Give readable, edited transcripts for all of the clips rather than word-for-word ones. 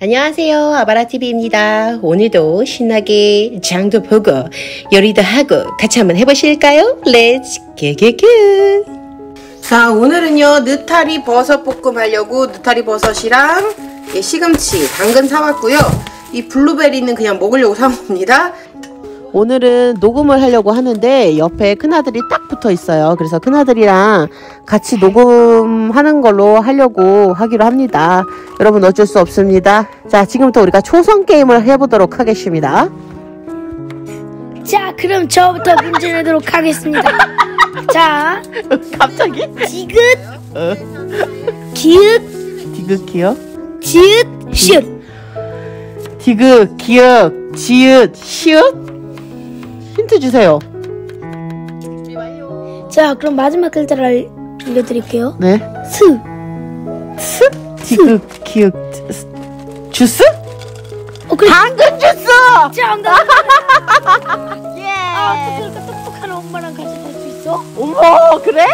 안녕하세요, 아바라TV입니다. 오늘도 신나게 장도 보고 요리도 하고 같이 한번 해보실까요? 렛츠 큐큐큐. 자, 오늘은요 느타리 버섯 볶음 하려고 느타리 버섯이랑 시금치, 당근 사왔고요. 이 블루베리는 그냥 먹으려고 사온 겁니다. 오늘은 녹음을 하려고 하는데 옆에 큰아들이 딱 붙어 있어요. 그래서 큰아들이랑 같이 녹음하는 걸로 하려고 하기로 합니다. 여러분 어쩔 수 없습니다. 자, 지금부터 우리가 초성 게임을 해보도록 하겠습니다. 자, 그럼 저부터 문제 내도록 하겠습니다. 자, 갑자기? 디귿, 기읒, 디귿, 기역, 지읒, 시읒. 디귿, 기역, 지읒, 시읒? 힌트 주세요. 자, 그럼 마지막 글자를 알려드릴게요. 네. 스. 스? 디귿, 기역, 주스? 그래. 당근 주스! 정답! 예! 어떻게 그렇게 똑똑한 엄마랑 같이 될 수 있어? 어머, 그래?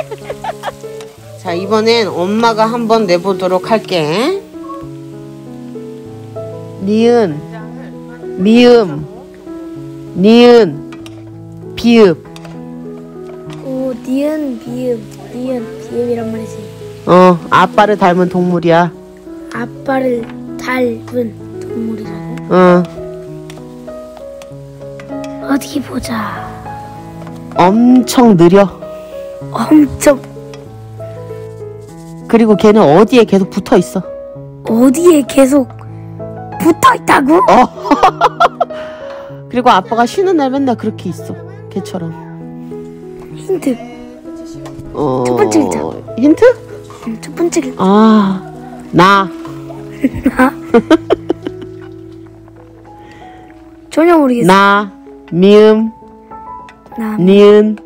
자, 이번엔 엄마가 한번 내보도록 할게. 니은, 미음, 니은, 비읍. 오, 니은, 비읍이란 말이지. 아빠를 닮은 동물이야. 아빠를 닮은 동물이라고? 어디 보자. 엄청 느려. 엄청. 그리고 걔는 어디에 계속 붙어 있어. 어디에 계속 붙어 있다고? 그리고 아빠가 쉬는 날 맨날 그렇게 있어. 걔처럼. 힌트. 첫 번째 글자. 힌트? 첫 번째 글자. 나. 나? 전혀 모르겠어. 나, 미음, 니은,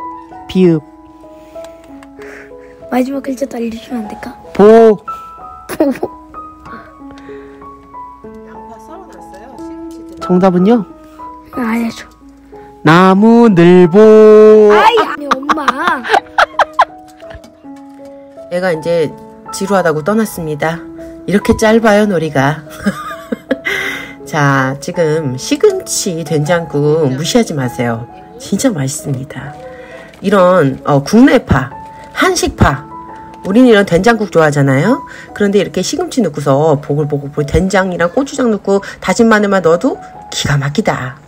비읍. 마지막 글자도 알려주면 안 될까? 보. 양파 썰어놨어요. 시금치. 정답은요? 알려줘. 나무늘보. 아니 엄마. 얘가 이제 지루하다고 떠났습니다. 이렇게 짧아요, 놀이가. 자, 지금 시금치 된장국 무시하지 마세요. 진짜 맛있습니다. 이런 국내파, 한식파, 우리는 이런 된장국 좋아하잖아요. 그런데 이렇게 시금치 넣고서 보글보글 된장이랑 고추장 넣고 다진 마늘만 넣어도 기가 막히다.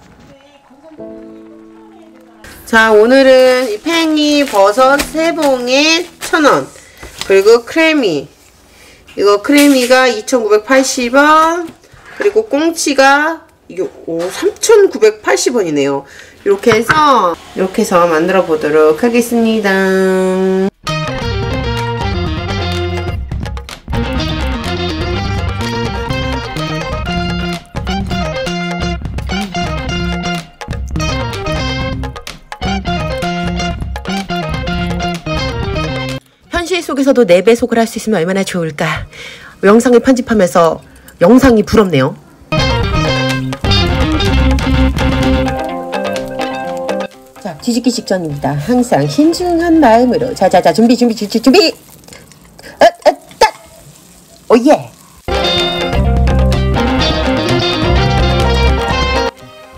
자, 오늘은 이 팽이 버섯 3봉에 1,000원, 그리고 크래미, 이거 크래미가 2,980원, 그리고 꽁치가 이게 3,980원이네요. 이렇게 해서 만들어 보도록 하겠습니다. 현실 속에서도 4배속을 할 수 있으면 얼마나 좋을까. 영상을 편집하면서 영상이 부럽네요. 자, 뒤집기 직전입니다. 항상 신중한 마음으로. 자, 준비. 오예.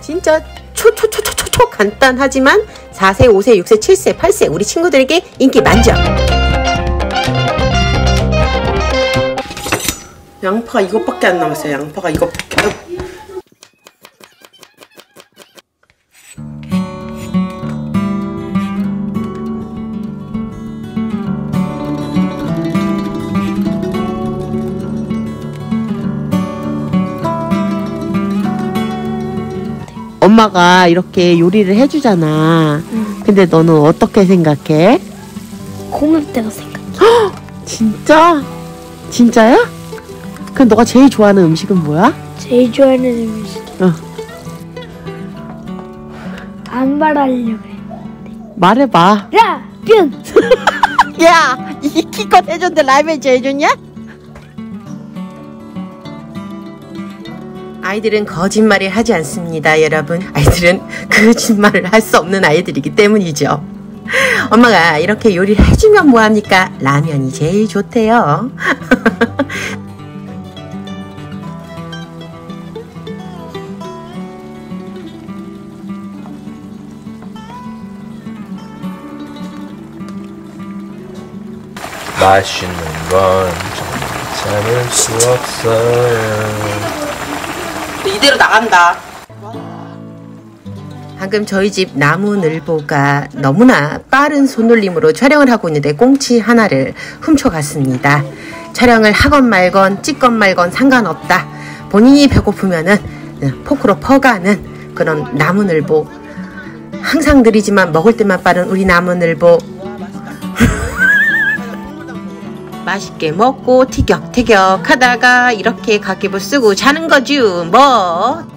진짜 초 간단하지만 4세, 5세, 6세, 7세, 8세 우리 친구들에게 인기 만점. 양파가 이것밖에 안 남았어요. 양파가 이것밖에. 엄마가 이렇게 요리를 해주잖아. 근데 너는 어떻게 생각해? 고맙다고 생각해. 진짜? 진짜야? 그럼 너가 제일 좋아하는 음식은 뭐야? 제일 좋아하는 음식. 안 말하려고 그래. 말해봐. 라면. 야, 이 키껏 해줬는데 라면 제일 좋냐? 아이들은 거짓말을 하지 않습니다, 여러분. 아이들은 거짓말을 할 수 없는 아이들이기 때문이죠. 엄마가 이렇게 요리를 해주면 뭐합니까? 라면이 제일 좋대요. 맛있는 건 참을 수 없어요. 이대로 나간다. 방금 저희 집 나무늘보가 너무나 빠른 손놀림으로 촬영을 하고 있는데 꽁치 하나를 훔쳐갔습니다. 촬영을 하건 말건 찍건 말건 상관없다. 본인이 배고프면은 포크로 퍼가는 그런 나무늘보. 항상 느리지만 먹을 때만 빠른 우리 나무늘보. 맛있게 먹고 티격태격 하다가 이렇게 가계부 쓰고 자는 거죠 뭐.